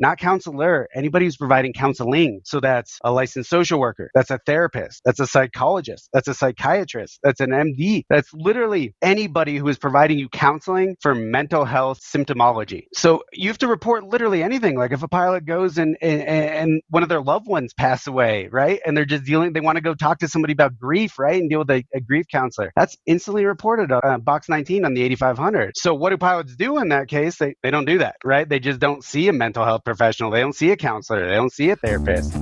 not counselor, anybody who's providing counseling. So that's a licensed social worker, that's a therapist, that's a psychologist, that's a psychiatrist, that's an MD, that's literally anybody who is providing you counseling for mental health symptomology. So you have to report literally anything. Like if a pilot goes and one of their loved ones pass away, right? And they're just they want to go talk to somebody about grief, right? And deal with a grief counselor. That's instantly reported on box 19 on the 8500. So what do pilots do in that case? They don't do that, right? They just don't see a mental health professional. They don't see a counselor. They don't see a therapist.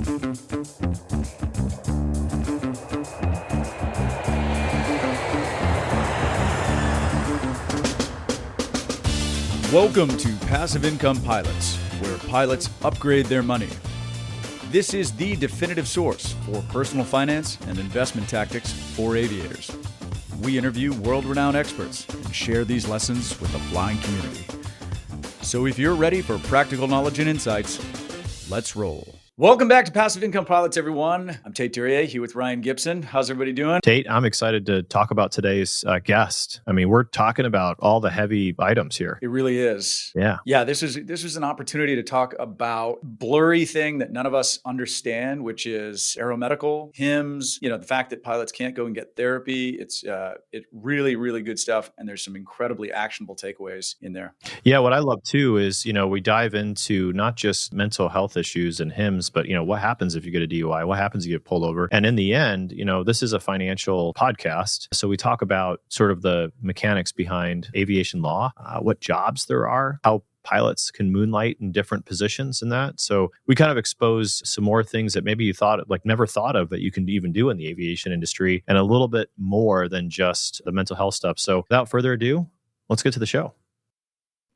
Welcome to Passive Income Pilots, where pilots upgrade their money. This is the definitive source for personal finance and investment tactics for aviators. We interview world-renowned experts and share these lessons with the flying community. So if you're ready for practical knowledge and insights, let's roll. Welcome back to Passive Income Pilots, everyone. I'm Tate Durier, here with Ryan Gibson. How's everybody doing? Tate, I'm excited to talk about today's guest. I mean, we're talking about all the heavy items here. It really is. Yeah. This was an opportunity to talk about blurry thing that none of us understand, which is aeromedical, HIMSS, the fact that pilots can't go and get therapy. It's really, really good stuff. And there's some incredibly actionable takeaways in there. Yeah, what I love too is, we dive into not just mental health issues and HIMSS, but what happens if you get a DUI? What happens if you get pulled over? And in the end, this is a financial podcast. So we talk about sort of the mechanics behind aviation law, what jobs there are, how pilots can moonlight in different positions in that. So we kind of expose some more things that maybe you never thought of that you can even do in the aviation industry, and a little bit more than just the mental health stuff. So without further ado, let's get to the show.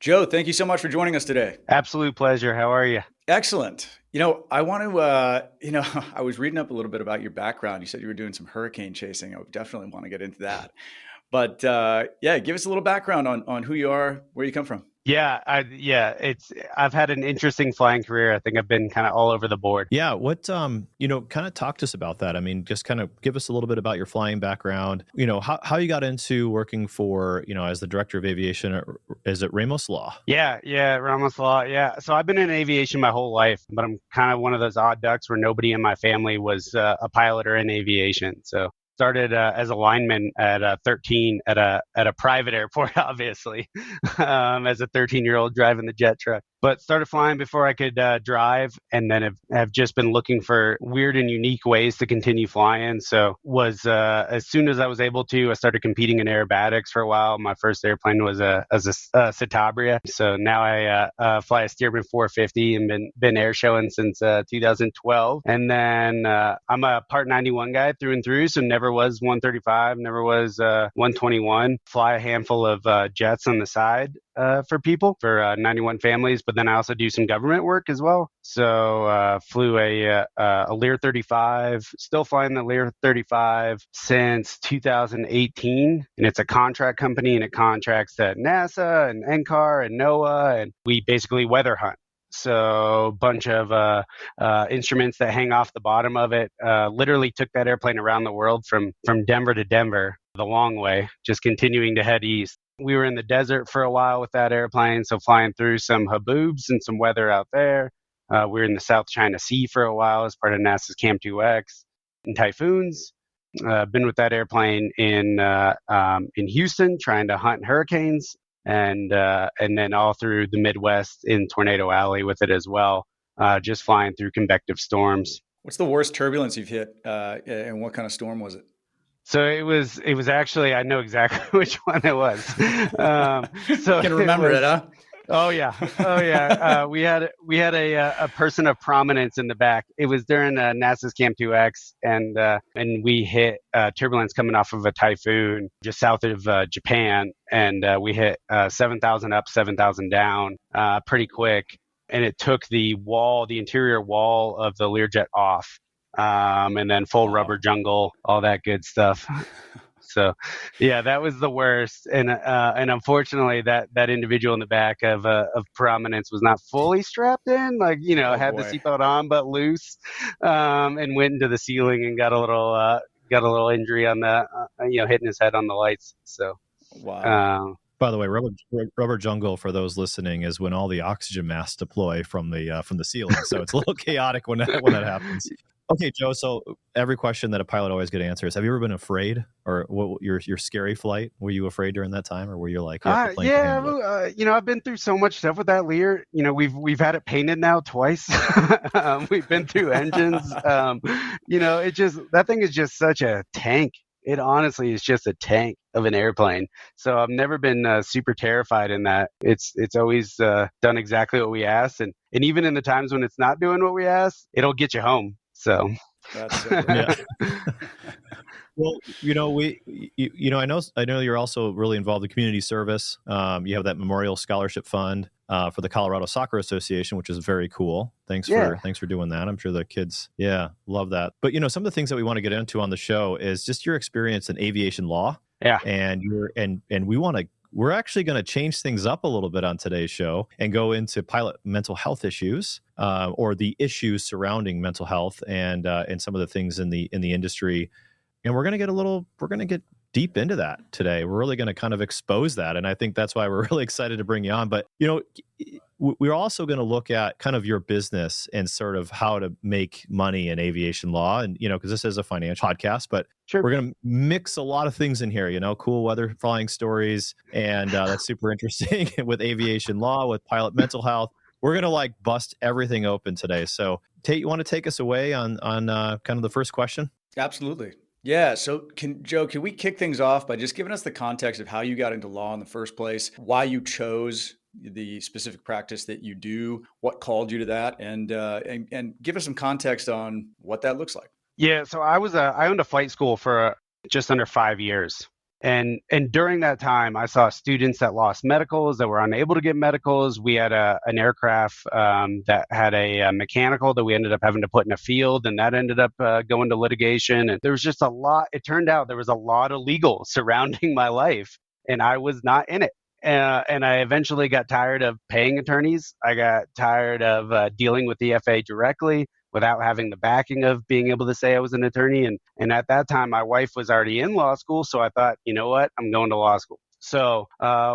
Joe, thank you so much for joining us today. Absolute pleasure. How are you? Excellent. I want to, I was reading up a little bit about your background. You said you were doing some hurricane chasing. I would definitely want to get into that. But give us a little background on who you are, where you come from. I've had an interesting flying career. I think I've been kind of all over the board. Yeah. What, kind of talk to us about that. I mean, just kind of give us a little bit about your flying background, how you got into working for, as the director of aviation. Is it Ramos Law? Yeah, Ramos Law. Yeah. So I've been in aviation my whole life, but I'm kind of one of those odd ducks where nobody in my family was a pilot or in aviation. So started as a lineman at 13 at a private airport, obviously, as a 13-year-old driving the jet truck. But started flying before I could drive, and then have just been looking for weird and unique ways to continue flying. So was as soon as I was able to, I started competing in aerobatics for a while. My first airplane was a Citabria. So now I fly a Stearman 450 and been air showing since 2012. And then I'm a Part 91 guy through and through, so never was 135, never was 121. Fly a handful of jets on the side for people, for 91 families, but then I also do some government work as well. So flew a Lear 35, still flying the Lear 35 since 2018, and it's a contract company, and it contracts at NASA and NCAR and NOAA, and we basically weather hunt. So a bunch of instruments that hang off the bottom of it. Literally took that airplane around the world from Denver to Denver, the long way, just continuing to head east. We were in the desert for a while with that airplane, so flying through some haboobs and some weather out there. We were in the South China Sea for a while as part of NASA's Cam 2X and typhoons. Been with that airplane in Houston trying to hunt hurricanes, and then all through the Midwest in Tornado Alley with it as well, just flying through convective storms. What's the worst turbulence you've hit, and what kind of storm was it? So it was actually, I know exactly which one it was. So you can remember it, huh? Oh yeah. We had a person of prominence in the back. It was during NASA's Cam 2X, and we hit turbulence coming off of a typhoon just south of Japan, and we hit 7,000 up, 7,000 down, pretty quick, and it took the interior wall of the Learjet off. And then full rubber jungle, all that good stuff. So, yeah, that was the worst. And unfortunately, that individual in the back of prominence was not fully strapped in, had the seatbelt on but loose, and went into the ceiling and got a little injury on the, hitting his head on the lights. So, wow. By the way, rubber jungle, for those listening, is when all the oxygen masks deploy from the ceiling. So it's a little chaotic when that happens. Okay, Joe. So every question that a pilot always get answered is: have you ever been afraid, or what your scary flight? Were you afraid during that time, or were you like, yeah, the plane can Yeah, handle it? I've been through so much stuff with that Lear. We've had it painted now twice. We've been through engines. It just that thing is just such a tank. It honestly is just a tank of an airplane. So I've never been super terrified in that. It's always done exactly what we asked, and even in the times when it's not doing what we asked, it'll get you home. So that's so great. Yeah. Well, I know you're also really involved in community service. You have that Memorial Scholarship Fund for the Colorado Soccer Association, which is very cool. Thanks for doing that. I'm sure the kids, love that. But some of the things that we want to get into on the show is just your experience in aviation law. Yeah, and we're actually going to change things up a little bit on today's show and go into pilot mental health issues, or the issues surrounding mental health, and some of the things in the industry. And we're going to get deep into that today. We're really going to kind of expose that. And I think that's why we're really excited to bring you on. But, we're also going to look at kind of your business and sort of how to make money in aviation law. And, because this is a financial podcast, but sure. We're going to mix a lot of things in here, cool weather flying stories. And that's super interesting with aviation law, with pilot mental health. We're going to bust everything open today. So Tate, you want to take us away on kind of the first question? Absolutely. Yeah. So Joe, can we kick things off by just giving us the context of how you got into law in the first place, why you chose the specific practice that you do, what called you to that, and give us some context on what that looks like. Yeah. So I owned a flight school for just under 5 years. And during that time, I saw students that lost medicals, that were unable to get medicals. We had an aircraft that had a mechanical that we ended up having to put in a field, and that ended up going to litigation. And there was just a lot. It turned out there was a lot of legal surrounding my life, and I was not in it. And I eventually got tired of paying attorneys. I got tired of dealing with the FAA directly without having the backing of being able to say I was an attorney. And at that time, my wife was already in law school. So I thought, you know what, I'm going to law school. So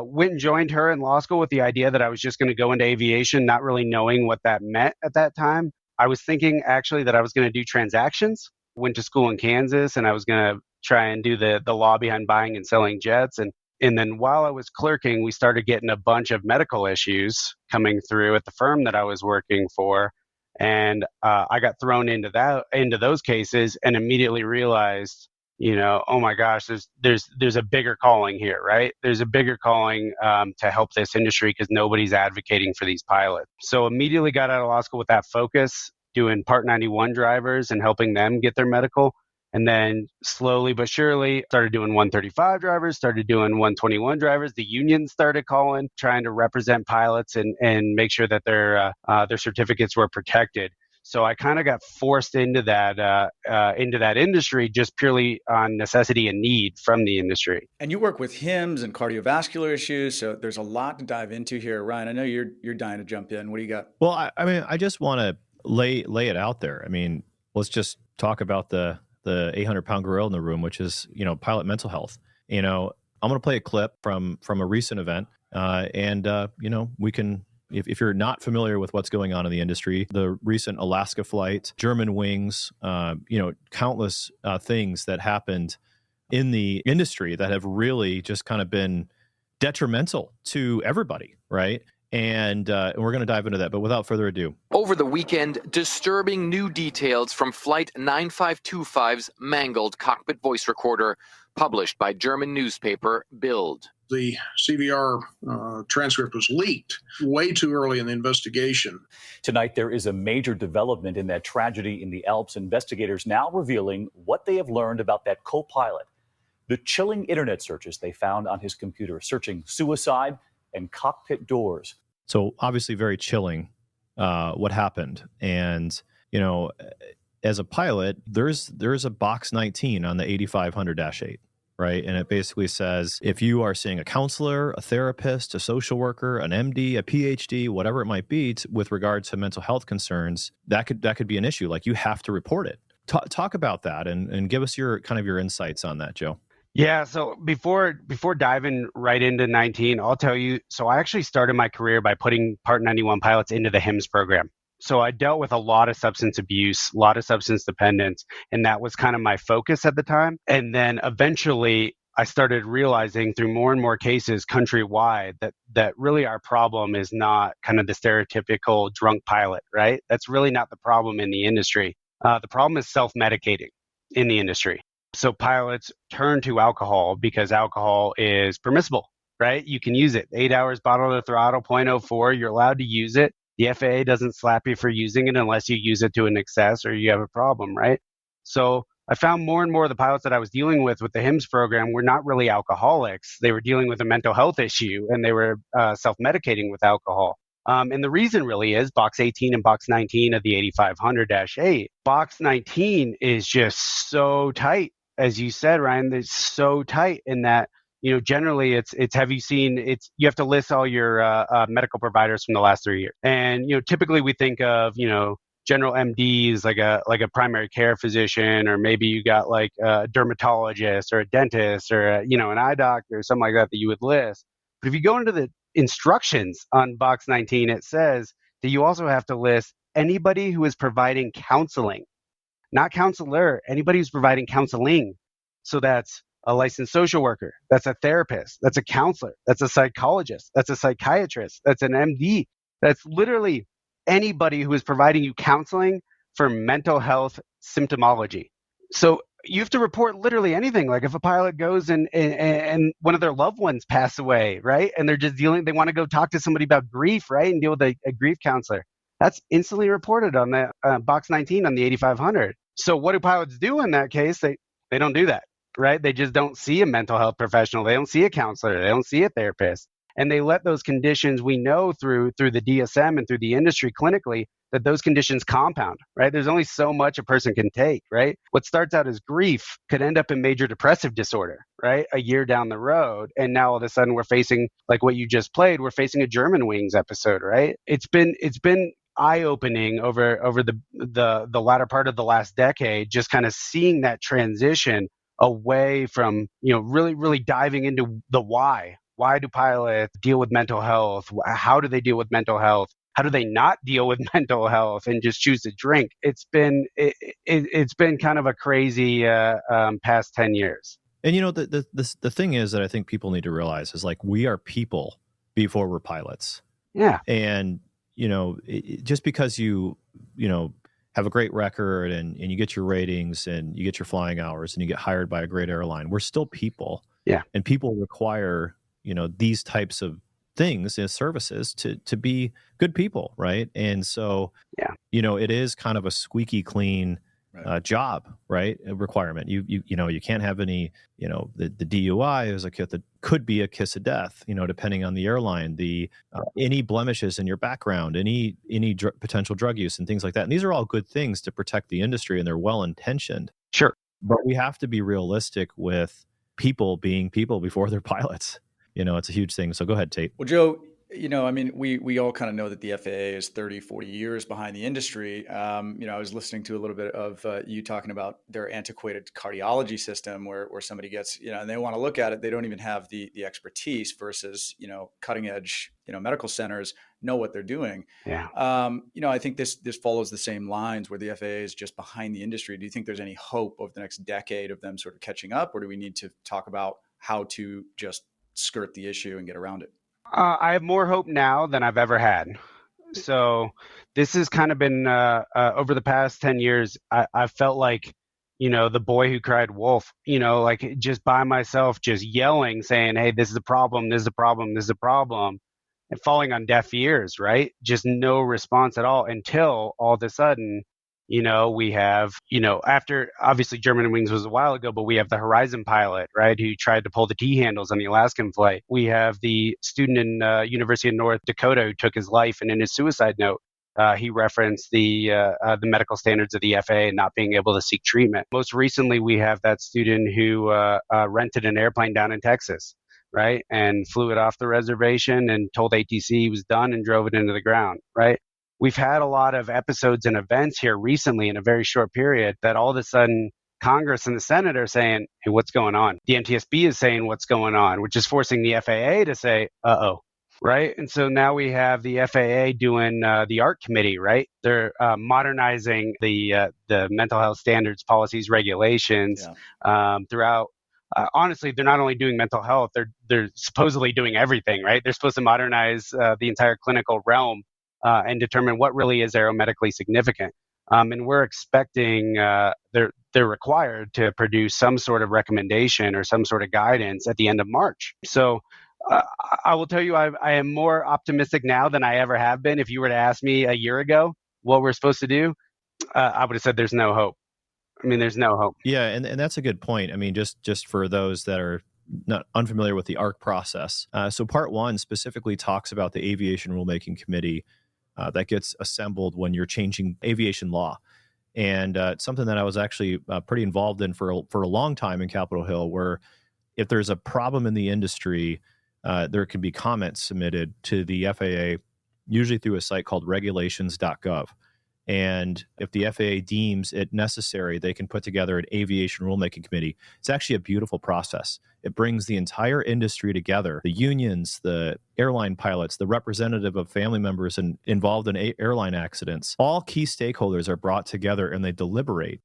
went and joined her in law school with the idea that I was just going to go into aviation, not really knowing what that meant at that time. I was thinking actually that I was going to do transactions. Went to school in Kansas, and I was going to try and do the law behind buying and selling jets. And then while I was clerking, we started getting a bunch of medical issues coming through at the firm that I was working for. And I got thrown into those cases, and immediately realized, oh my gosh, there's a bigger calling here, right? There's a bigger calling to help this industry because nobody's advocating for these pilots. So immediately got out of law school with that focus, doing Part 91 drivers and helping them get their medical. And then slowly but surely started doing 135 drivers, started doing 121 drivers. The union started calling, trying to represent pilots and make sure that their certificates were protected. So I kind of got forced into that industry just purely on necessity and need from the industry. And you work with HIMSS and cardiovascular issues, so there's a lot to dive into here. Ryan, I know you're dying to jump in. What do you got? Well, I just want to lay it out there. I mean, let's just talk about the 800-pound gorilla in the room, which is, pilot mental health. I'm going to play a clip from a recent event, and we can, if you're not familiar with what's going on in the industry, the recent Alaska flight, German wings, countless things that happened in the industry that have really just kind of been detrimental to everybody, right? And we're going to dive into that. But without further ado. Over the weekend, disturbing new details from Flight 9525's mangled cockpit voice recorder, published by German newspaper Bild. The CVR transcript was leaked way too early in the investigation. Tonight, there is a major development in that tragedy in the Alps. Investigators now revealing what they have learned about that co-pilot. The chilling internet searches they found on his computer, searching suicide and cockpit doors. So obviously very chilling what happened. And, as a pilot, there's a box 19 on the 8500-8, right? And it basically says, if you are seeing a counselor, a therapist, a social worker, an MD, a PhD, whatever it might be, with regard to mental health concerns, that could be an issue. Like, you have to report it. Talk about that and give us your insights on that, Joe. Yeah, so before diving right into 19, I'll tell you, so I actually started my career by putting Part 91 pilots into the HIMSS program. So I dealt with a lot of substance abuse, a lot of substance dependence, and that was kind of my focus at the time. And then eventually I started realizing through more and more cases countrywide that really our problem is not kind of the stereotypical drunk pilot, right? That's really not the problem in the industry. The problem is self-medicating in the industry. So pilots turn to alcohol because alcohol is permissible, right? You can use it. 8 hours bottle to throttle, 0.04. You're allowed to use it. The FAA doesn't slap you for using it unless you use it to an excess or you have a problem, right? So I found more and more of the pilots that I was dealing with the HIMSS program were not really alcoholics. They were dealing with a mental health issue and they were self-medicating with alcohol. And the reason really is box 18 and box 19 of the 8500-8. Box 19 is just so tight. As you said, Ryan, it's so tight in that, generally it's have you seen you have to list all your medical providers from the last 3 years. And, typically we think of, general MDs like a primary care physician, or maybe you got like a dermatologist or a dentist or, an eye doctor or something like that you would list. But if you go into the instructions on box 19, it says that you also have to list anybody who is providing counseling. Not counselor, anybody who's providing counseling. So that's a licensed social worker, that's a therapist, that's a counselor, that's a psychologist, that's a psychiatrist, that's an MD. That's literally anybody who is providing you counseling for mental health symptomology. So you have to report literally anything. Like if a pilot goes and one of their loved ones pass away, right? And they're just they want to go talk to somebody about grief, right? And deal with a grief counselor. That's instantly reported on the box 19 on the 8500. So what do pilots do in that case? They don't do that, right? They just don't see a mental health professional. They don't see a counselor. They don't see a therapist. And they let those conditions, we know through the DSM and through the industry clinically, that those conditions compound, right? There's only so much a person can take, right? What starts out as grief could end up in major depressive disorder, right? A year down the road. And now all of a sudden we're facing, like what you just played, we're facing a Germanwings episode, right? It's been eye-opening over the latter part of the last decade, just kind of seeing that transition away from, really, really diving into the why. Why do pilots deal with mental health? How do they deal with mental health? How do they not deal with mental health and just choose to drink? It's been kind of a crazy past 10 years. And the thing is that I think people need to realize is like we are people before we're pilots. Yeah. And just because you have a great record and you get your ratings and you get your flying hours and you get hired by a great airline, we're still people. Yeah. And people require, these types of things as services to be good people, right? And so, yeah, it is kind of a squeaky clean job, right? A requirement. You can't have any, the DUI is that could be a kiss of death, depending on the airline, any blemishes in your background, any potential drug use and things like that. And these are all good things to protect the industry, and they're well intentioned. Sure. But we have to be realistic with people being people before they're pilots. It's a huge thing. So go ahead, Tate. Well, Joe, we all kind of know that the FAA is 30, 40 years behind the industry. I was listening to a little bit of you talking about their antiquated cardiology system where somebody gets, and they want to look at it. They don't even have the expertise versus, cutting edge, medical centers know what they're doing. Yeah. I think this follows the same lines where the FAA is just behind the industry. Do you think there's any hope over the next decade of them sort of catching up, or do we need to talk about how to just skirt the issue and get around it? I have more hope now than I've ever had. So this has kind of been over the past 10 years. I felt like, the boy who cried wolf, like just by myself, just yelling, saying, hey, this is a problem, this is a problem, this is a problem, and falling on deaf ears, right? Just no response at all until all of a sudden, we have, after obviously Germanwings was a while ago, but we have the Horizon pilot, right, who tried to pull the T handles on the Alaskan flight. We have the student in University of North Dakota who took his life, and in his suicide note, he referenced the medical standards of the FAA and not being able to seek treatment. Most recently, we have that student who rented an airplane down in Texas, right, and flew it off the reservation and told ATC he was done and drove it into the ground, right? We've had a lot of episodes and events here recently in a very short period that all of a sudden, Congress and the Senate are saying, hey, what's going on? The NTSB is saying what's going on, which is forcing the FAA to say, uh-oh. Right. And so now we have the FAA doing the ARC committee, right? They're modernizing the mental health standards, policies, regulations throughout. Honestly, they're not only doing mental health, they're supposedly doing everything, right? They're supposed to modernize the entire clinical realm and determine what really is aeromedically significant. And we're expecting they're required to produce some sort of recommendation or some sort of guidance at the end of March. So I will tell you, I am more optimistic now than I ever have been. If you were to ask me a year ago what we're supposed to do, I would have said there's no hope. I mean, there's no hope. Yeah, and that's a good point. I mean, just for those that are not unfamiliar with the ARC process. So part 1 specifically talks about the Aviation Rulemaking Committee that gets assembled when you're changing aviation law. And it's something that I was actually pretty involved in for a long time in Capitol Hill, where if there's a problem in the industry, there can be comments submitted to the FAA, usually through a site called regulations.gov. And if the FAA deems it necessary, they can put together an aviation rulemaking committee. It's actually a beautiful process. It brings the entire industry together, the unions, the airline pilots, the representative of family members involved in airline accidents. All key stakeholders are brought together and they deliberate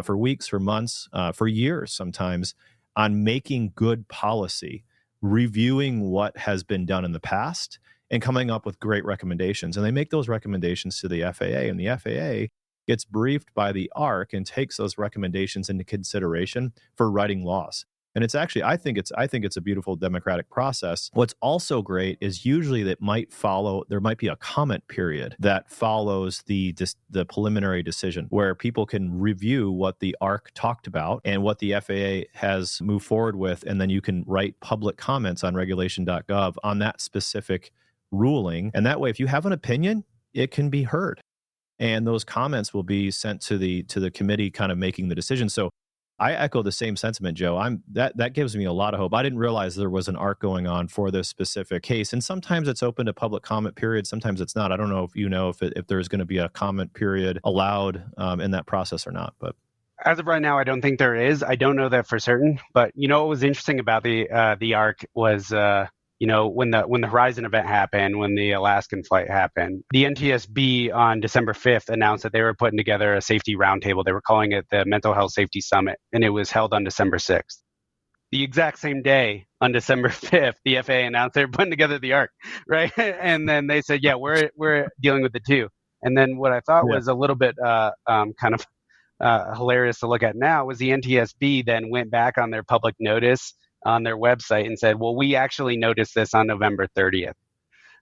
for weeks, for months, for years sometimes on making good policy, reviewing what has been done in the past, and coming up with great recommendations. And they make those recommendations to the FAA, and the FAA gets briefed by the ARC and takes those recommendations into consideration for writing laws. And it's actually, I think it's a beautiful democratic process. What's also great is usually there might be a comment period that follows the preliminary decision, where people can review what the ARC talked about and what the FAA has moved forward with, and then you can write public comments on regulation.gov on that specific ruling. And that way, if you have an opinion, it can be heard. And those comments will be sent to the committee kind of making the decision. So I echo the same sentiment, Joe. That gives me a lot of hope. I didn't realize there was an ARC going on for this specific case. And sometimes it's open to public comment period. Sometimes it's not. I don't know if you know if there's going to be a comment period allowed in that process or not. But as of right now, I don't think there is. I don't know that for certain. But what was interesting about the ARC was when the Horizon event happened, when the Alaskan flight happened, the NTSB on December 5th announced that they were putting together a safety roundtable. They were calling it the Mental Health Safety Summit, and it was held on December 6th. The exact same day, on December 5th, the FAA announced they were putting together the ARC, right? And then they said, yeah, we're dealing with the two. And then what I thought was a little bit kind of hilarious to look at now was the NTSB then went back on their public notice on their website and said, well, we actually noticed this on November 30th,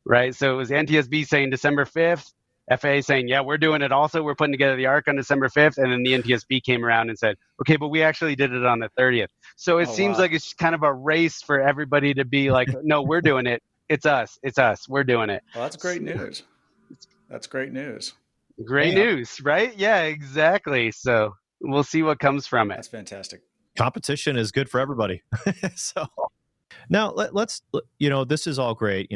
right? So it was NTSB saying December 5th, FAA saying, yeah, we're doing it also. We're putting together the ARC on December 5th. And then the NTSB came around and said, okay, but we actually did it on the 30th. So it seems like it's kind of a race for everybody to be like, no, we're doing it. It's us. We're doing it. Well, that's great news. That's great news. Great news, right? Yeah, exactly. So we'll see what comes from it. That's fantastic. Competition is good for everybody. So now let's, this is all great.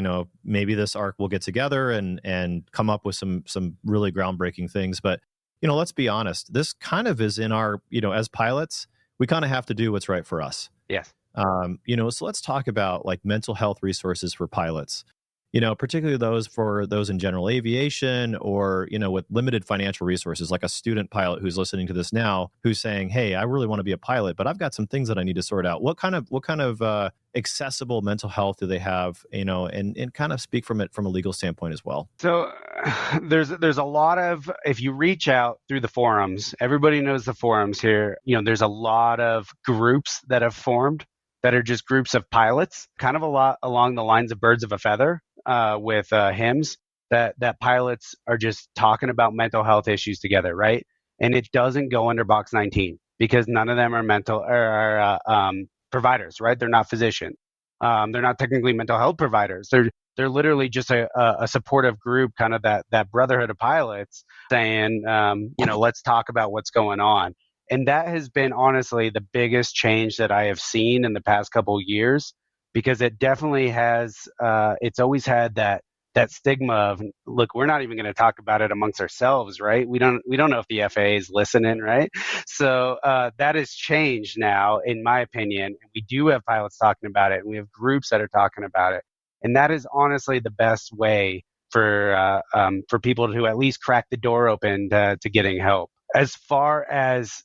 Maybe this ARC will get together and come up with some really groundbreaking things. But, let's be honest, this kind of is in our, as pilots, we kind of have to do what's right for us. Yes. So let's talk about like mental health resources for pilots. Particularly those in general aviation or, with limited financial resources, like a student pilot who's listening to this now, who's saying, hey, I really want to be a pilot, but I've got some things that I need to sort out. What kind of accessible mental health do they have, and kind of speak from a legal standpoint as well? So there's a lot of, if you reach out through the forums, everybody knows the forums here, there's a lot of groups that have formed that are just groups of pilots, kind of a lot along the lines of birds of a feather. With hymns that pilots are just talking about mental health issues together, right? And it doesn't go under Box 19 because none of them are providers, right? They're not physicians. They're not technically mental health providers. They're literally just a supportive group, kind of that brotherhood of pilots saying, let's talk about what's going on. And that has been honestly the biggest change that I have seen in the past couple of years. Because it definitely has, it's always had that that stigma of, look, we're not even going to talk about it amongst ourselves, right? We don't know if the FAA is listening, right? So that has changed now, in my opinion. We do have pilots talking about it, and we have groups that are talking about it, and that is honestly the best way for people to at least crack the door open to getting help. As far as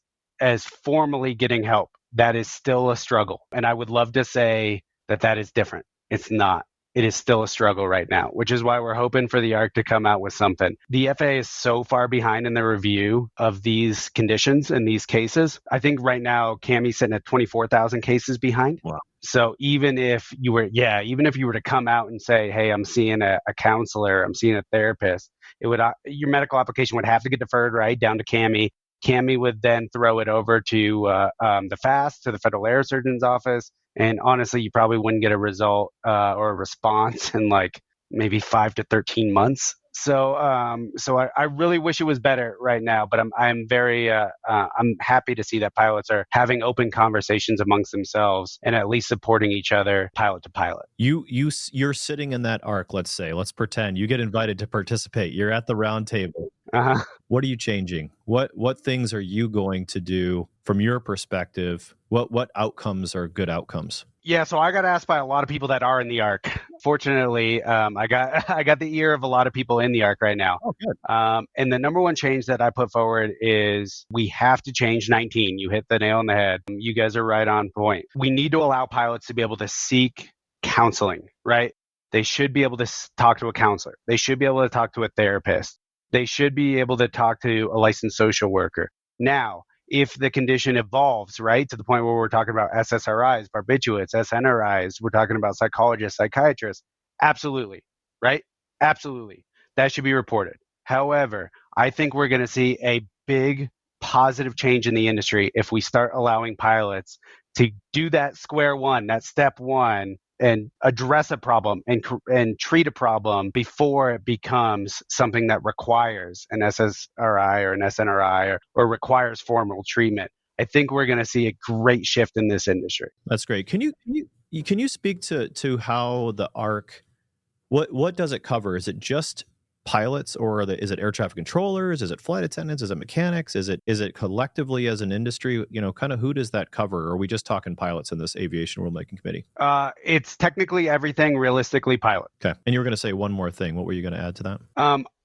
formally getting help, that is still a struggle, and I would love to say that is different. It's not. It is still a struggle right now, which is why we're hoping for the ARC to come out with something. The FAA is so far behind in the review of these conditions and these cases. I think right now, Cammy's sitting at 24,000 cases behind. Wow. So even if you were to come out and say, hey, I'm seeing a counselor, I'm seeing a therapist, it would your medical application would have to get deferred, right, down to Cammy. Cammy would then throw it over to the FAST, to the Federal Air Surgeon's Office. And honestly, you probably wouldn't get a result or a response in like maybe 5 to 13 months. So I really wish it was better right now, but I'm very I'm happy to see that pilots are having open conversations amongst themselves and at least supporting each other pilot to pilot. You're sitting in that ARC, let's pretend you get invited to participate. You're at the round table. Uh-huh. What are you changing? What things are you going to do from your perspective? What outcomes are good outcomes? Yeah, so I got asked by a lot of people that are in the ARC. Fortunately, I got the ear of a lot of people in the ARC right now. Oh, good. And the number one change that I put forward is we have to change 19. You hit the nail on the head. You guys are right on point. We need to allow pilots to be able to seek counseling, right? They should be able to talk to a counselor. They should be able to talk to a therapist. They should be able to talk to a licensed social worker. Now, if the condition evolves, right, to the point where we're talking about SSRIs, barbiturates, SNRIs, we're talking about psychologists, psychiatrists, absolutely, right? Absolutely. That should be reported. However, I think we're going to see a big positive change in the industry if we start allowing pilots to do that square one, that step one, and address a problem and treat a problem before it becomes something that requires an SSRI or an SNRI or requires formal treatment. I think we're going to see a great shift in this industry. That's great. Can you speak to how the ARC, what does it cover? Is it just pilots, or is it air traffic controllers? Is it flight attendants? Is it mechanics? Is it collectively as an industry? Kind of who does that cover? Or are we just talking pilots in this aviation rulemaking committee? It's technically everything, realistically pilot. Okay. And you were going to say one more thing. What were you going to add to that?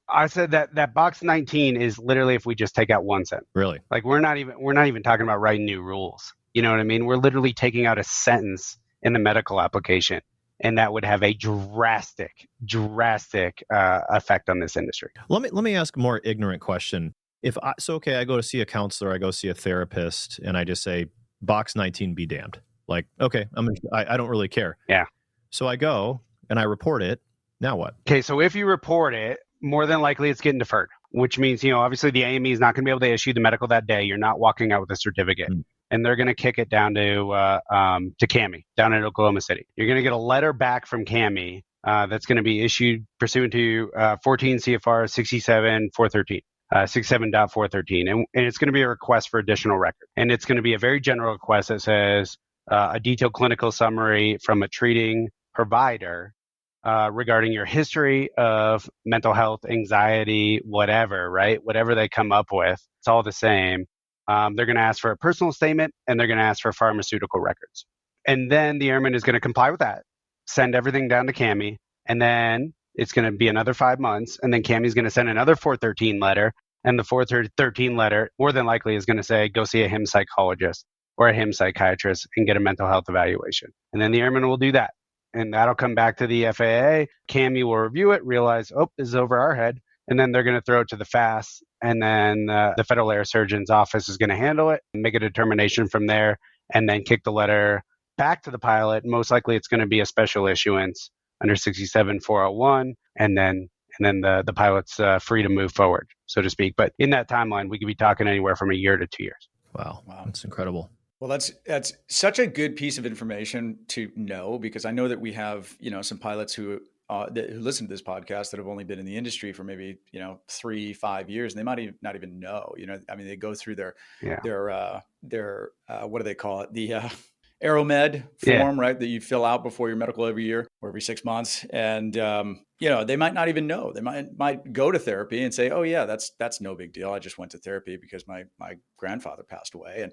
I said that box 19 is literally if we just take out one sentence. Really? Like we're not even talking about writing new rules. You know what I mean? We're literally taking out a sentence in the medical application. And that would have a drastic effect on this industry. Let me ask a more ignorant question. I go to see a counselor, I go see a therapist, and I just say, box 19 be damned. Like, okay, I don't really care. Yeah. So I go and I report it. Now what? Okay, so if you report it, more than likely it's getting deferred, which means, obviously the AME is not going to be able to issue the medical that day. You're not walking out with a certificate. And they're going to kick it down to Cammy, down in Oklahoma City. You're going to get a letter back from Cammy that's going to be issued pursuant to 14 CFR 67.413, and it's going to be a request for additional record. And it's going to be a very general request that says a detailed clinical summary from a treating provider regarding your history of mental health, anxiety, whatever, right? Whatever they come up with, it's all the same. They're going to ask for a personal statement, and they're going to ask for pharmaceutical records. And then the airman is going to comply with that, send everything down to Cammy, and then it's going to be another 5 months. And then Cammy's going to send another 413 letter. And the 413 letter, more than likely, is going to say, go see a HIM psychologist or a HIM psychiatrist and get a mental health evaluation. And then the airman will do that. And that'll come back to the FAA. Cammy will review it, realize, this is over our head. And then they're going to throw it to the FAST. And then the Federal Air Surgeon's Office is going to handle it, make a determination from there, and then kick the letter back to the pilot. Most likely it's going to be a special issuance under 67.401. And then the pilot's free to move forward, so to speak. But in that timeline, we could be talking anywhere from a year to 2 years. Wow. That's incredible. Well, that's such a good piece of information to know, because I know that we have, some pilots who listen to this podcast that have only been in the industry for maybe, 3-5 years, and they might not even know, they go through their what do they call it? AeroMed Yeah. form, right, that you fill out before your medical every year or every 6 months. And, they might not even know. They might go to therapy and say, oh, yeah, that's no big deal. I just went to therapy because my grandfather passed away.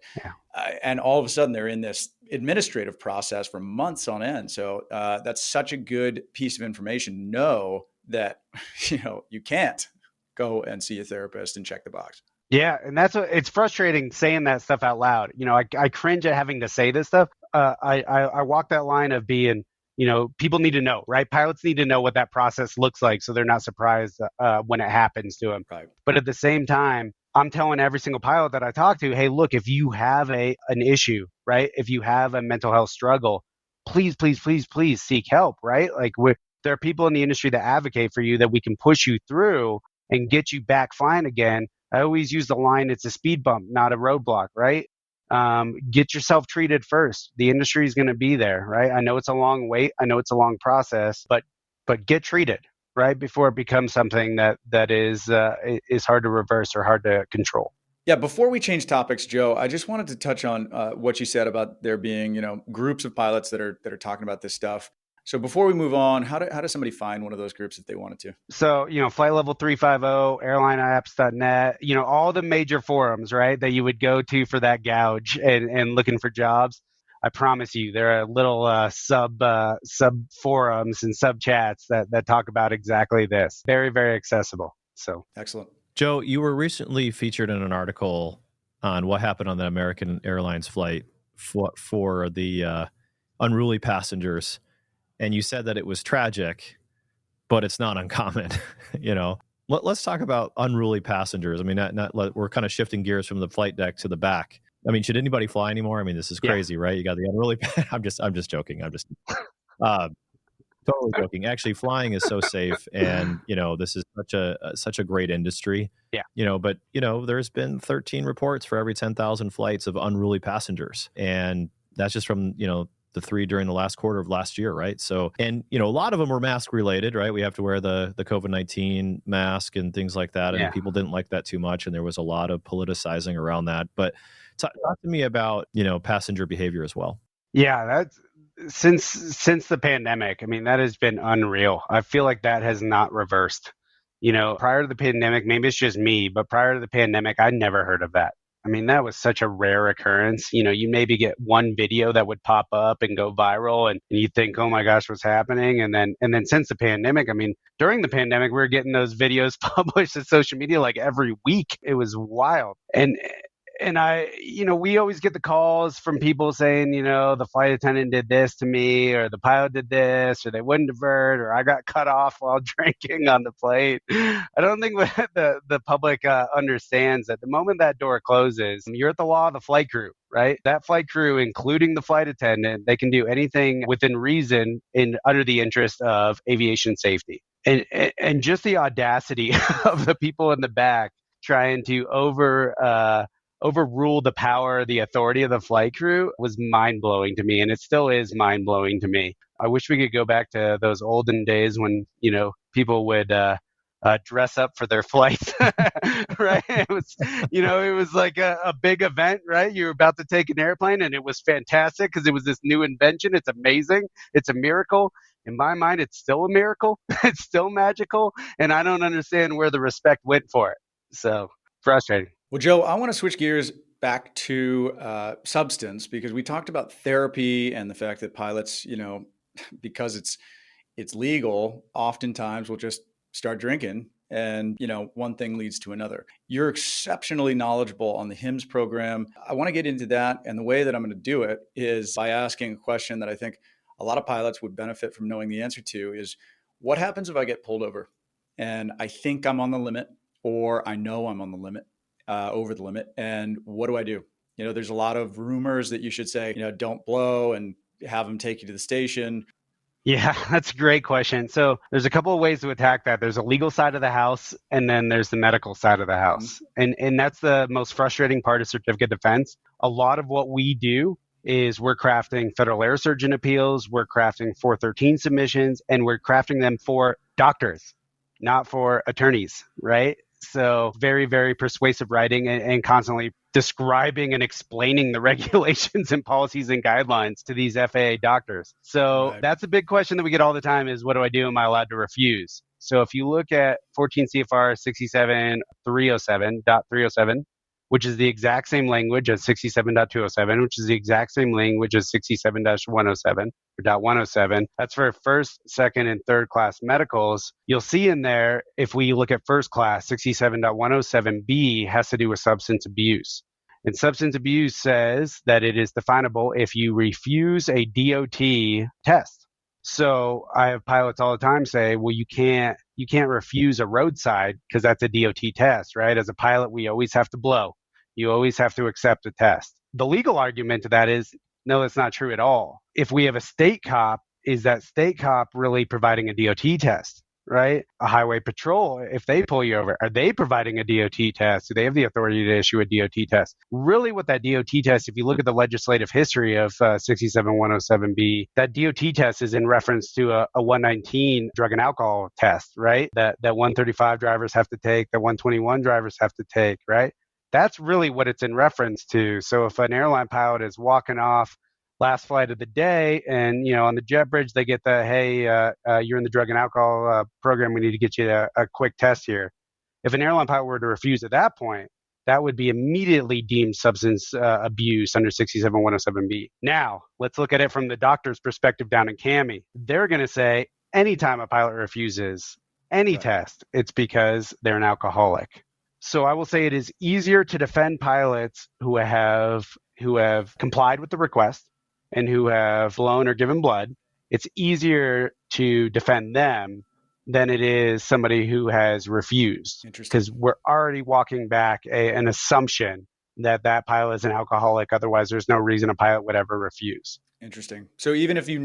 And all of a sudden they're in this administrative process for months on end. So that's such a good piece of information. Know that, you can't go and see a therapist and check the box. Yeah, and that's what it's frustrating saying that stuff out loud. I cringe at having to say this stuff. I walk that line of being, people need to know, right? Pilots need to know what that process looks like so they're not surprised when it happens to them. Right. But at the same time, I'm telling every single pilot that I talk to, hey, look, if you have an issue, right? If you have a mental health struggle, please, please, please, please seek help, right? Like there are people in the industry that advocate for you that we can push you through and get you back flying again. I always use the line, it's a speed bump, not a roadblock, right? Get yourself treated first. The industry is going to be there, right? I know it's a long wait. I know it's a long process, but get treated, right? Before it becomes something that is hard to reverse or hard to control. Yeah. Before we change topics, Joe, I just wanted to touch on what you said about there being, groups of pilots that are talking about this stuff. So before we move on, how does somebody find one of those groups if they wanted to? So, Flight Level 350, airlineapps.net, all the major forums, right, that you would go to for that gouge and looking for jobs. I promise you, there are little sub forums and sub chats that talk about exactly this. Very, very accessible. So excellent. Joe, you were recently featured in an article on what happened on the American Airlines flight for the unruly passengers. And you said that it was tragic, but it's not uncommon. Let's talk about unruly passengers. I mean, we're kind of shifting gears from the flight deck to the back. I mean, should anybody fly anymore? I mean, this is crazy, right? You got the unruly. I'm just joking. I'm just totally joking. Actually, flying is so safe, and this is such a great industry. Yeah. But there's been 13 reports for every 10,000 flights of unruly passengers, and that's just from the 3 during the last quarter of last year, right? So, and a lot of them were mask related, right? We have to wear the COVID-19 mask and things like that, and people didn't like that too much, and there was a lot of politicizing around that. But talk to me about passenger behavior as well. Yeah, that's since the pandemic. I mean, that has been unreal. I feel like that has not reversed. Prior to the pandemic, maybe it's just me, but prior to the pandemic, I never heard of that. I mean, that was such a rare occurrence. You maybe get one video that would pop up and go viral and you think, oh my gosh, what's happening? And then since the pandemic, I mean, during the pandemic, we were getting those videos published on social media like every week. It was wild. And we always get the calls from people saying, the flight attendant did this to me, or the pilot did this, or they wouldn't divert, or I got cut off while drinking on the plane. I don't think the public understands that the moment that door closes, you're at the law of the flight crew, right? That flight crew, including the flight attendant, they can do anything within reason under the interest of aviation safety. And just the audacity of the people in the back trying to overrule the power, the authority of the flight crew was mind-blowing to me, and it still is mind-blowing to me. I wish we could go back to those olden days when, people would dress up for their flights, right? It was like a big event, right? You were about to take an airplane, and it was fantastic because it was this new invention. It's amazing. It's a miracle. In my mind, it's still a miracle. It's still magical, and I don't understand where the respect went for it. So frustrating. Well, Joe, I want to switch gears back to substance, because we talked about therapy and the fact that pilots, because it's legal, oftentimes will just start drinking, and one thing leads to another. You're exceptionally knowledgeable on the HIMSS program. I want to get into that, and the way that I'm going to do it is by asking a question that I think a lot of pilots would benefit from knowing the answer to: is what happens if I get pulled over and I think I'm on the limit, or I know I'm on the limit? Over the limit, and what do I do? There's a lot of rumors that you should say, don't blow and have them take you to the station. Yeah, that's a great question. So there's a couple of ways to attack that. There's a legal side of the house, and then there's the medical side of the house. And that's the most frustrating part of certificate defense. A lot of what we do is we're crafting federal air surgeon appeals, we're crafting 413 submissions, and we're crafting them for doctors, not for attorneys, right? So very, very persuasive writing and constantly describing and explaining the regulations and policies and guidelines to these FAA doctors. So that's a big question that we get all the time is, what do I do? Am I allowed to refuse? So if you look at 14 CFR 67307.307, which is the exact same language as 67.207, which is the exact same language as 67-107 or .107. That's for first, second, and third class medicals. You'll see in there, if we look at first class, 67.107B has to do with substance abuse. And substance abuse says that it is definable if you refuse a DOT test. So I have pilots all the time say, well, you can't refuse a roadside because that's a DOT test, right? As a pilot, we always have to blow. You always have to accept a test. The legal argument to that is, no, that's not true at all. If we have a state cop, is that state cop really providing a DOT test, right? A highway patrol, if they pull you over, are they providing a DOT test? Do they have the authority to issue a DOT test? Really what that DOT test, if you look at the legislative history of 67107B, that DOT test is in reference to a 119 drug and alcohol test, right? That 135 drivers have to take, that 121 drivers have to take, right? That's really what it's in reference to. So if an airline pilot is walking off last flight of the day and, on the jet bridge, they get the, hey, you're in the drug and alcohol program. We need to get you a quick test here. If an airline pilot were to refuse at that point, that would be immediately deemed substance abuse under 67107B. Now, let's look at it from the doctor's perspective down in CAMI. They're going to say anytime a pilot refuses any test, it's because they're an alcoholic. So I will say it is easier to defend pilots who have complied with the request and who have blown or given blood. It's easier to defend them than it is somebody who has refused. Because we're already walking back an assumption that pilot is an alcoholic. Otherwise, there's no reason a pilot would ever refuse. Interesting. So even if you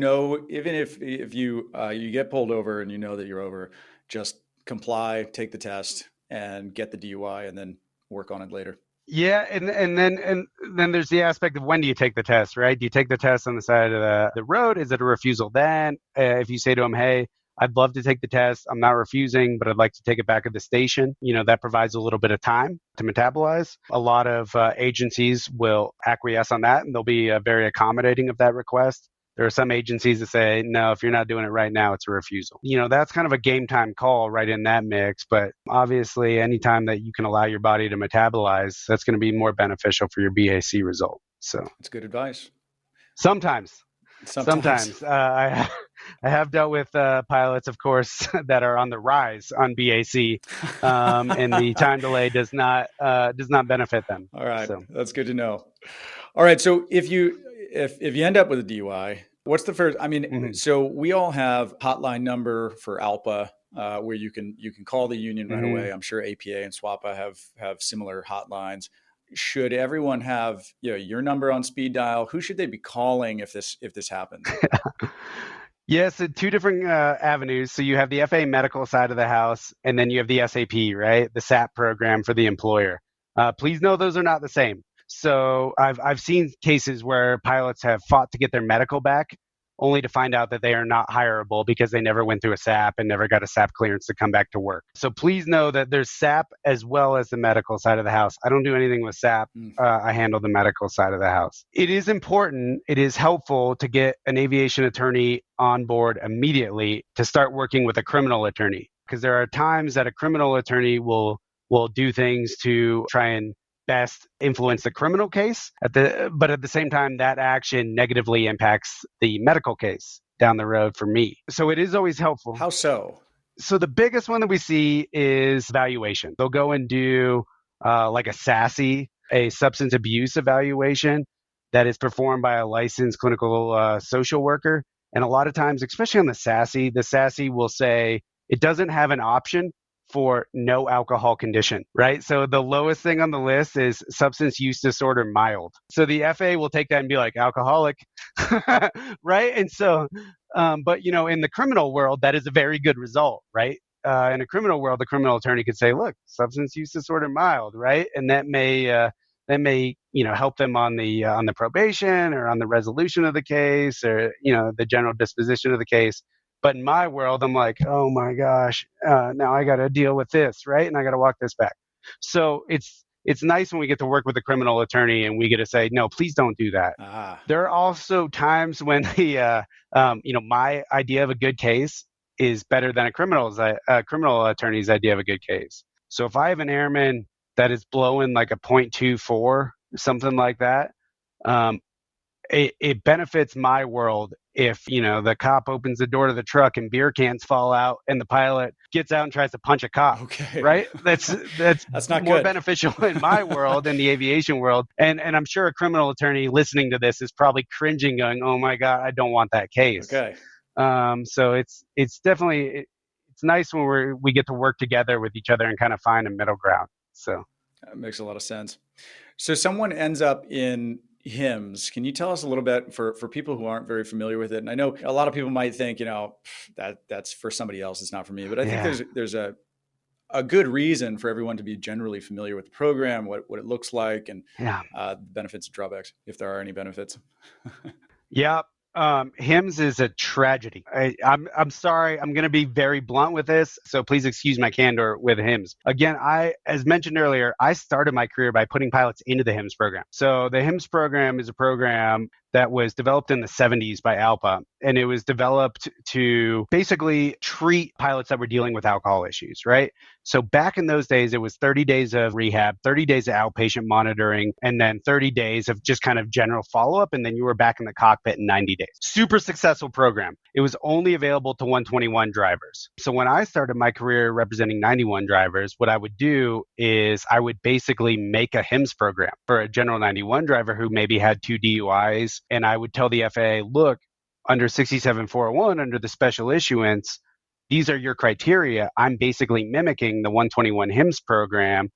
get pulled over and you know that you're over, just comply, take the test, and get the DUI, and then work on it later. Yeah, and then there's the aspect of when do you take the test, right? Do you take the test on the side of the road? Is it a refusal then? If you say to them, hey, I'd love to take the test, I'm not refusing, but I'd like to take it back at the station, that provides a little bit of time to metabolize. A lot of agencies will acquiesce on that, and they'll be very accommodating of that request. There are some agencies that say, no, if you're not doing it right now, it's a refusal. That's kind of a game time call right in that mix. But obviously, anytime that you can allow your body to metabolize, that's going to be more beneficial for your BAC result. So that's good advice. Sometimes. I have dealt with pilots, of course, that are on the rise on BAC, and the time delay does not benefit them. All right, that's good to know. All right, so if you end up with a DUI, what's the first? So we all have hotline number for ALPA, where you can call the union right away. I'm sure APA and SWAPA have similar hotlines. Should everyone have your number on speed dial? Who should they be calling if this happens? Yes, so two different avenues. So you have the FAA medical side of the house, and then you have the SAP, right? The SAP program for the employer. Please know those are not the same. So I've seen cases where pilots have fought to get their medical back, only to find out that they are not hireable because they never went through a SAP and never got a SAP clearance to come back to work. So please know that there's SAP as well as the medical side of the house. I don't do anything with SAP. I handle the medical side of the house. It is important, it is helpful to get an aviation attorney on board immediately to start working with a criminal attorney, because there are times that a criminal attorney will do things to try and best influence the criminal case, but at the same time, that action negatively impacts the medical case down the road for me. So it is always helpful. How so? So the biggest one that we see is evaluation. They'll go and do like a SASE, a substance abuse evaluation that is performed by a licensed clinical social worker. And a lot of times, especially on the SASE will say it doesn't have an option for no alcohol condition, right? So the lowest thing on the list is substance use disorder mild. So the FAA will take that and be like, alcoholic, right? And so, but in the criminal world, that is a very good result, right? In a criminal world, the criminal attorney could say, look, substance use disorder mild, right? And that may help them on the probation or on the resolution of the case or, the general disposition of the case. But in my world, I'm like, oh my gosh, now I got to deal with this, right? And I got to walk this back. So it's nice when we get to work with a criminal attorney and we get to say, no, please don't do that. There are also times when my idea of a good case is better than a criminal attorney's idea of a good case. So if I have an airman that is blowing like a .24, something like that, it benefits my world if, the cop opens the door to the truck and beer cans fall out and the pilot gets out and tries to punch a cop. Okay. Right? That's not more good. beneficial in my world in the aviation world. And I'm sure a criminal attorney listening to this is probably cringing, going, oh my God, I don't want that case. Okay. So it's definitely, it's nice when we get to work together with each other and kind of find a middle ground. So that makes a lot of sense. So someone ends up in HIMSS. Can you tell us a little bit for people who aren't very familiar with it? And I know a lot of people might think, that's for somebody else. It's not for me. But I think there's a good reason for everyone to be generally familiar with the program, what it looks like, and benefits and drawbacks, if there are any benefits. Yeah. HIMSS is a tragedy. I'm sorry. I'm going to be very blunt with this, so please excuse my candor with HIMSS. Again, as mentioned earlier, I started my career by putting pilots into the HIMSS program. So the HIMSS program is a program that was developed in the 70s by ALPA, and it was developed to basically treat pilots that were dealing with alcohol issues, right? So back in those days, it was 30 days of rehab, 30 days of outpatient monitoring, and then 30 days of just kind of general follow-up, and then you were back in the cockpit in 90 days. Super successful program. It was only available to 121 drivers. So when I started my career representing 91 drivers, what I would do is I would basically make a HIMSS program for a general 91 driver who maybe had 2 DUIs, and I would tell the FAA, look, under 67401, under the special issuance, these are your criteria. I'm basically mimicking the 121 HIMSS program.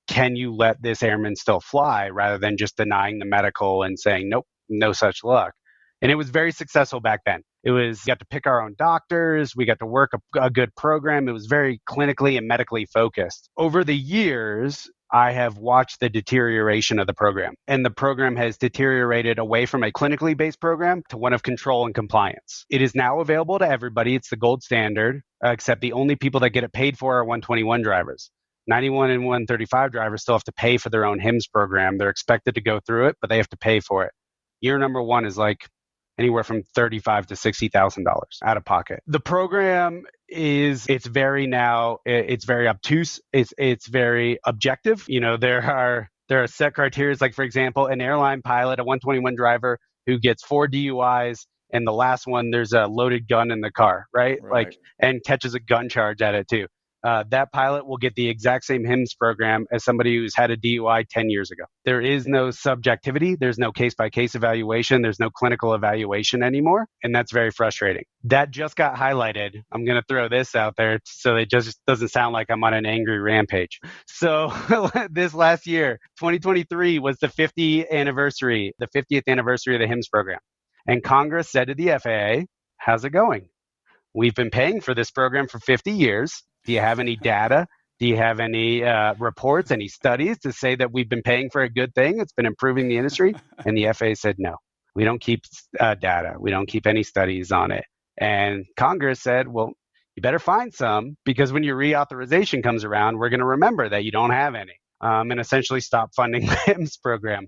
Can you let this airman still fly, rather than just denying the medical and saying, nope, no such luck? And it was very successful back then. We got to pick our own doctors. We got to work a good program. It was very clinically and medically focused. Over the years, I have watched the deterioration of the program, and the program has deteriorated away from a clinically based program to one of control and compliance. It is now available to everybody. It's the gold standard, except the only people that get it paid for are 121 drivers. 91 and 135 drivers still have to pay for their own HIMSS program. They're expected to go through it, but they have to pay for it. Year number one is like anywhere from $35,000 to $60,000 out of pocket. The program it's very obtuse. It's very objective. There are set criteria, like, for example, an airline pilot, a 121 driver who gets 4 DUIs, and the last one, there's a loaded gun in the car, right? And catches a gun charge at it too. That pilot will get the exact same HIMSS program as somebody who's had a DUI 10 years ago. There is no subjectivity. There's no case-by-case evaluation. There's no clinical evaluation anymore. And that's very frustrating. That just got highlighted. I'm going to throw this out there so it just doesn't sound like I'm on an angry rampage. So this last year, 2023, was the 50th anniversary of the HIMSS program. And Congress said to the FAA, how's it going? We've been paying for this program for 50 years. Do you have any data? Do you have any reports, any studies to say that we've been paying for a good thing? It's been improving the industry. And the FAA said, no, we don't keep data. We don't keep any studies on it. And Congress said, well, you better find some, because when your reauthorization comes around, we're going to remember that you don't have any, and essentially stop funding the HIMSS program.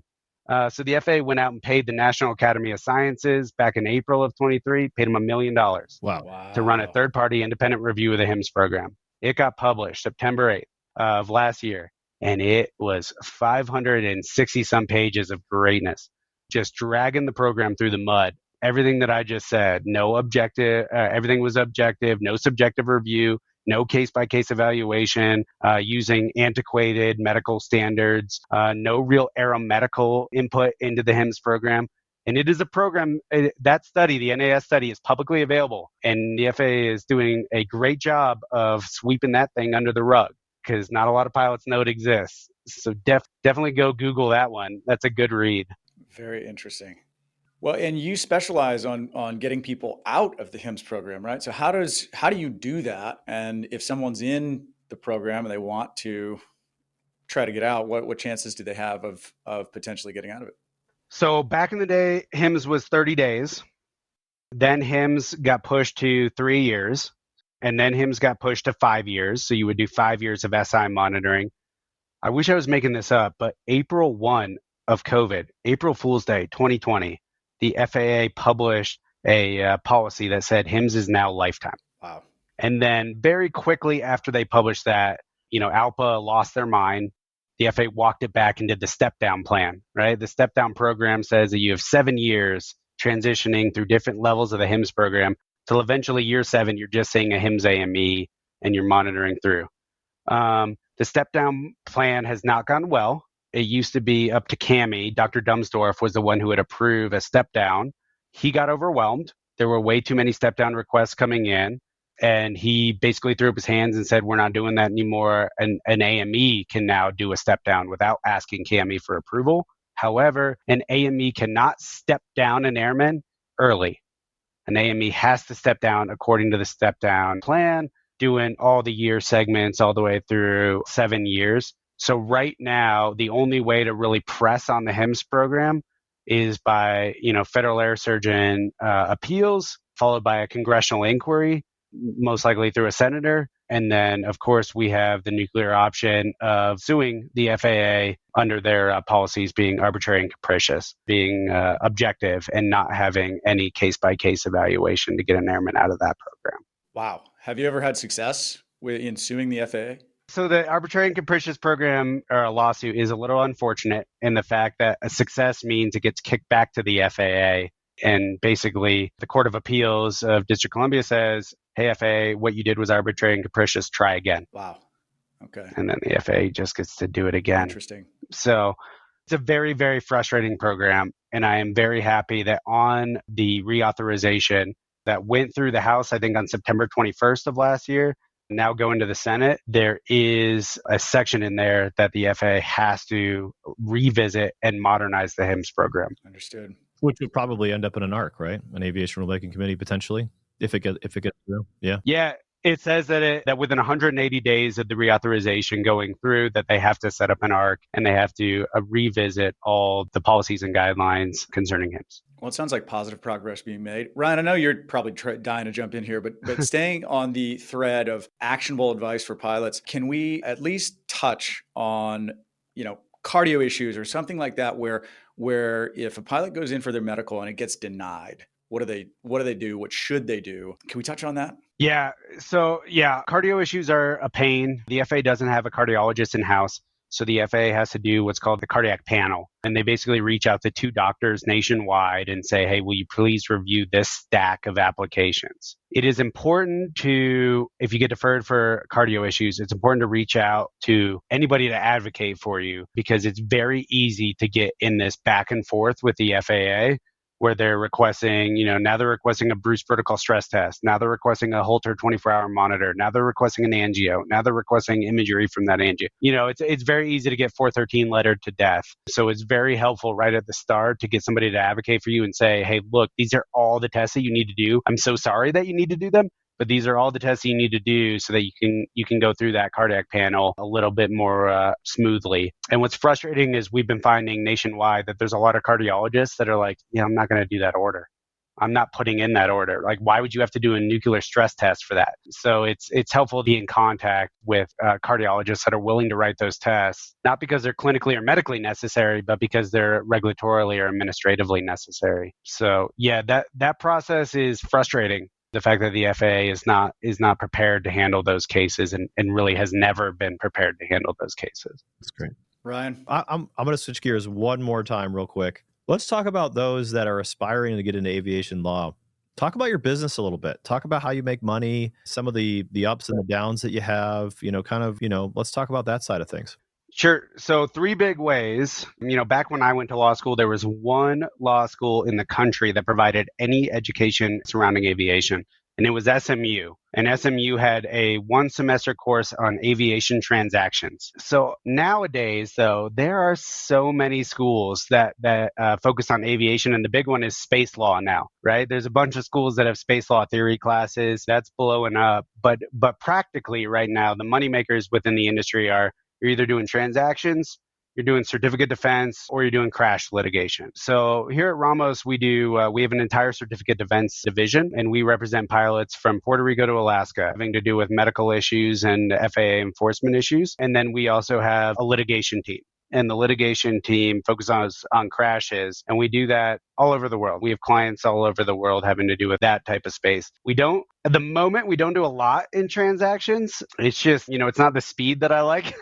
So the FAA went out and paid the National Academy of Sciences back in April of 23, paid them $1 million to run a third-party independent review of the HIMSS program. It got published September 8th of last year, and it was 560-some pages of greatness, just dragging the program through the mud. Everything that I just said, no objective, everything was objective, no subjective review, no case-by-case evaluation, using antiquated medical standards, no real aeromedical input into the HIMSS program. And it is a program, that study, the NAS study, is publicly available. And the FAA is doing a great job of sweeping that thing under the rug, because not a lot of pilots know it exists. So definitely go Google that one. That's a good read. Very interesting. Well, and you specialize on getting people out of the HIMSS program, right? So how do you do that? And if someone's in the program and they want to try to get out, what chances do they have of potentially getting out of it? So back in the day, HIMSS was 30 days. Then HIMSS got pushed to 3 years. And then HIMSS got pushed to 5 years. So you would do 5 years of SI monitoring. I wish I was making this up, but April 1 of COVID, April Fool's Day 2020, the FAA published a policy that said HIMSS is now lifetime. Wow. And then very quickly after they published that, ALPA lost their mind. The FAA walked it back and did the step down plan, right? The step down program says that you have 7 years transitioning through different levels of the HIMSS program till eventually year 7, you're just saying a HIMSS AME and you're monitoring through. The step down plan has not gone well. It used to be up to CAMI. Dr. Dumsdorf was the one who would approve a step down. He got overwhelmed. There were way too many step down requests coming in. And he basically threw up his hands and said, we're not doing that anymore. And an AME can now do a step down without asking CAMI for approval. However, an AME cannot step down an airman early. An AME has to step down according to the step down plan, doing all the year segments all the way through 7 years. So right now, the only way to really press on the HIMSS program is by, federal air surgeon appeals, followed by a congressional inquiry, most likely through a senator. And then, of course, we have the nuclear option of suing the FAA under their policies being arbitrary and capricious, being objective, and not having any case-by-case evaluation to get an airman out of that program. Wow. Have you ever had success in suing the FAA? So the arbitrary and capricious program or a lawsuit is a little unfortunate in the fact that a success means it gets kicked back to the FAA. And basically, the Court of Appeals of District of Columbia says, hey, FAA, what you did was arbitrary and capricious. Try again. Wow. Okay. And then the FAA just gets to do it again. Interesting. So it's a very, very frustrating program. And I am very happy that on the reauthorization that went through the House, I think on September 21st of last year, now going to the Senate, there is a section in there that the FAA has to revisit and modernize the HIMSS program. Understood. Which would probably end up in an ARC, right? An aviation rulemaking committee potentially, if it gets through. Yeah. Yeah. It says that within 180 days of the reauthorization going through, that they have to set up an ARC and they have to revisit all the policies and guidelines concerning HIMSS. Well, it sounds like positive progress being made. Ryan, I know you're probably dying to jump in here, but staying on the thread of actionable advice for pilots, can we at least touch on, cardio issues or something like that, where if a pilot goes in for their medical and it gets denied, what do they do? What should they do? Can we touch on that? Yeah. So cardio issues are a pain. The FAA doesn't have a cardiologist in-house. So the FAA has to do what's called the cardiac panel. And they basically reach out to 2 doctors nationwide and say, hey, will you please review this stack of applications? It is important to, if you get deferred for cardio issues, it's important to reach out to anybody to advocate for you, because it's very easy to get in this back and forth with the FAA, where they're requesting, now they're requesting a Bruce protocol stress test. Now they're requesting a Holter 24-hour monitor. Now they're requesting an angio. Now they're requesting imagery from that angio. It's very easy to get 413 lettered to death. So it's very helpful right at the start to get somebody to advocate for you and say, hey, look, these are all the tests that you need to do. I'm so sorry that you need to do them, but these are all the tests you need to do so that you can go through that cardiac panel a little bit more smoothly. And what's frustrating is we've been finding nationwide that there's a lot of cardiologists that are like, I'm not going to do that order. I'm not putting in that order. Like, why would you have to do a nuclear stress test for that? So it's helpful to be in contact with cardiologists that are willing to write those tests, not because they're clinically or medically necessary, but because they're regulatorily or administratively necessary. So that process is frustrating. The fact that the FAA is not prepared to handle those cases and really has never been prepared to handle those cases. That's great. Ryan? I'm going to switch gears one more time real quick. Let's talk about those that are aspiring to get into aviation law. Talk about your business a little bit. Talk about how you make money, some of the ups and the downs that you have, let's talk about that side of things. Sure. So 3 big ways. Back when I went to law school, there was one law school in the country that provided any education surrounding aviation, and it was SMU. And SMU had a 1-semester course on aviation transactions. So nowadays, though, there are so many schools that focus on aviation, and the big one is space law now, right? There's a bunch of schools that have space law theory classes. That's blowing up. But practically right now, the moneymakers within the industry are, you're either doing transactions, you're doing certificate defense, or you're doing crash litigation. So here at Ramos, we have an entire certificate defense division, and we represent pilots from Puerto Rico to Alaska, having to do with medical issues and FAA enforcement issues. And then we also have a litigation team. And the litigation team focuses on crashes, and we do that all over the world. We have clients all over the world having to do with that type of space. At the moment, we don't do a lot in transactions. It's just, it's not the speed that I like,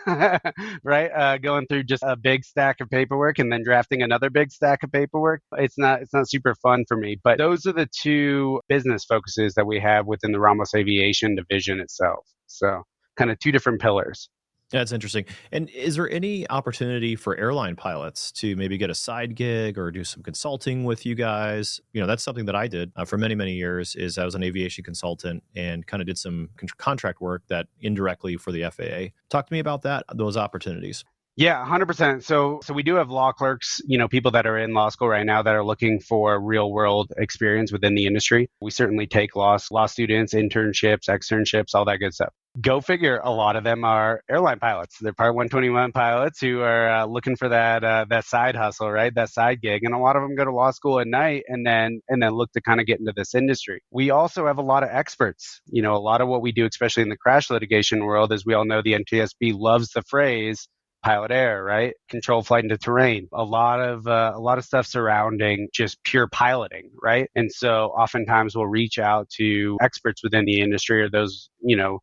right? Going through just a big stack of paperwork and then drafting another big stack of paperwork. It's not super fun for me. But those are the two business focuses that we have within the Ramos Aviation division itself. So kind of two different pillars. That's interesting. And is there any opportunity for airline pilots to maybe get a side gig or do some consulting with you guys? That's something that I did for many, many years. Is I was an aviation consultant and kind of did some contract work that indirectly for the FAA. Talk to me about those opportunities. Yeah, 100%. So we do have law clerks, people that are in law school right now that are looking for real world experience within the industry. We certainly take law students, internships, externships, all that good stuff. Go figure, a lot of them are airline pilots. They're Part 121 pilots who are looking for that side hustle, right? That side gig. And a lot of them go to law school at night and then look to kind of get into this industry. We also have a lot of experts. A lot of what we do, especially in the crash litigation world, as we all know, the NTSB loves the phrase pilot air, right? Control flight into terrain. A lot of stuff surrounding just pure piloting, right? And so oftentimes we'll reach out to experts within the industry or those,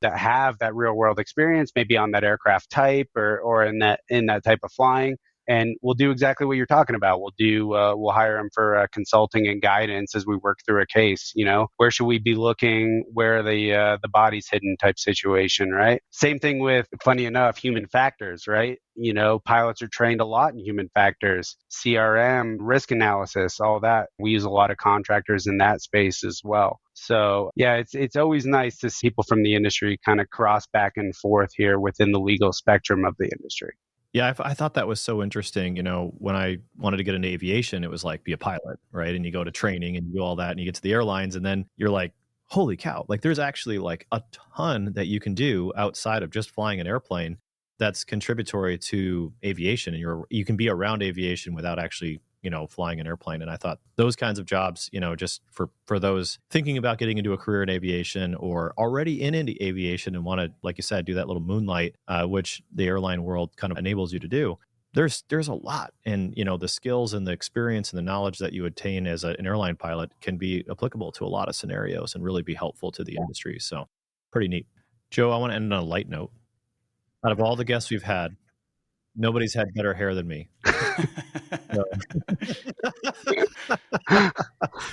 that have that real world experience, maybe on that aircraft type or in that type of flying. And we'll do exactly what you're talking about. We'll hire them for consulting and guidance as we work through a case. Where should we be looking? Where are the body's hidden type situation, right? Same thing with, funny enough, human factors, right? Pilots are trained a lot in human factors, CRM, risk analysis, all that. We use a lot of contractors in that space as well. So yeah, it's always nice to see people from the industry kind of cross back and forth here within the legal spectrum of the industry. Yeah, I thought that was so interesting. When I wanted to get into aviation, it was like be a pilot, right? And you go to training and you do all that and you get to the airlines and then you're like, holy cow, like there's actually like a ton that you can do outside of just flying an airplane that's contributory to aviation. And you can be around aviation without actually, flying an airplane. And I thought those kinds of jobs, just for those thinking about getting into a career in aviation or already in aviation and want to, like you said, do that little moonlight, which the airline world kind of enables you to do. There's a lot. And, the skills and the experience and the knowledge that you attain as an airline pilot can be applicable to a lot of scenarios and really be helpful to the industry. So pretty neat. Joe, I want to end on a light note. Out of all the guests we've had, nobody's had better hair than me.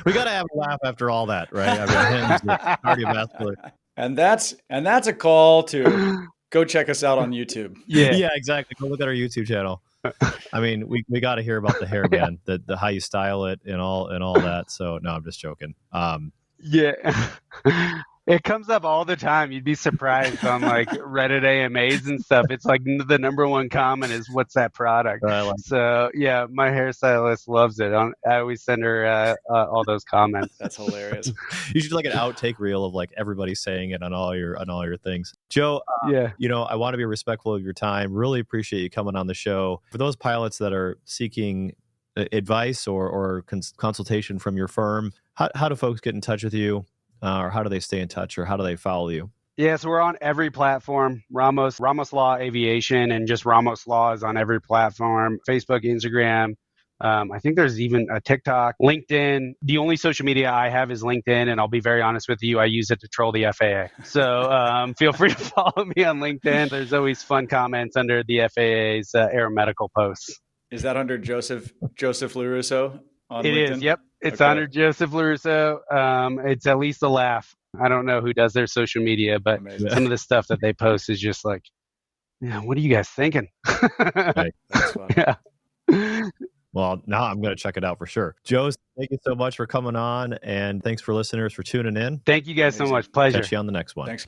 We got to have a laugh after all that, right? Cardiovascular. And that's a call to go check us out on YouTube. Yeah, exactly. Go look at our YouTube channel. I mean, we got to hear about the hair, man. The how you style it and all that. So no, I'm just joking. Yeah. It comes up all the time. You'd be surprised on like Reddit AMAs and stuff. It's like the number one comment is, what's that product? So yeah, my hairstylist loves it. I always send her all those comments. That's hilarious. You should do like an outtake reel of like everybody saying it on all your things. Joe, yeah, I want to be respectful of your time. Really appreciate you coming on the show. For those pilots that are seeking advice or consultation from your firm, how do folks get in touch with you? Or how do they stay in touch, or how do they follow you? Yeah, so we're on every platform. Ramos Law Aviation, and just Ramos Law is on every platform. Facebook, Instagram. I think there's even a TikTok, LinkedIn. The only social media I have is LinkedIn, and I'll be very honest with you, I use it to troll the FAA. So feel free to follow me on LinkedIn. There's always fun comments under the FAA's aeromedical posts. Is that under Joseph LoRusso? On it LinkedIn? Is, yep. It's okay. under Joseph LoRusso. It's at least a laugh. I don't know who does their social media, but Amazing. Some of the stuff that they post is just like, yeah, what are you guys thinking? Right. That's funny. Yeah. Well, now I'm going to check it out for sure. Joe, thank you so much for coming on, and thanks for listeners for tuning in. Thank you guys so much. Pleasure. Catch you on the next one. Thanks.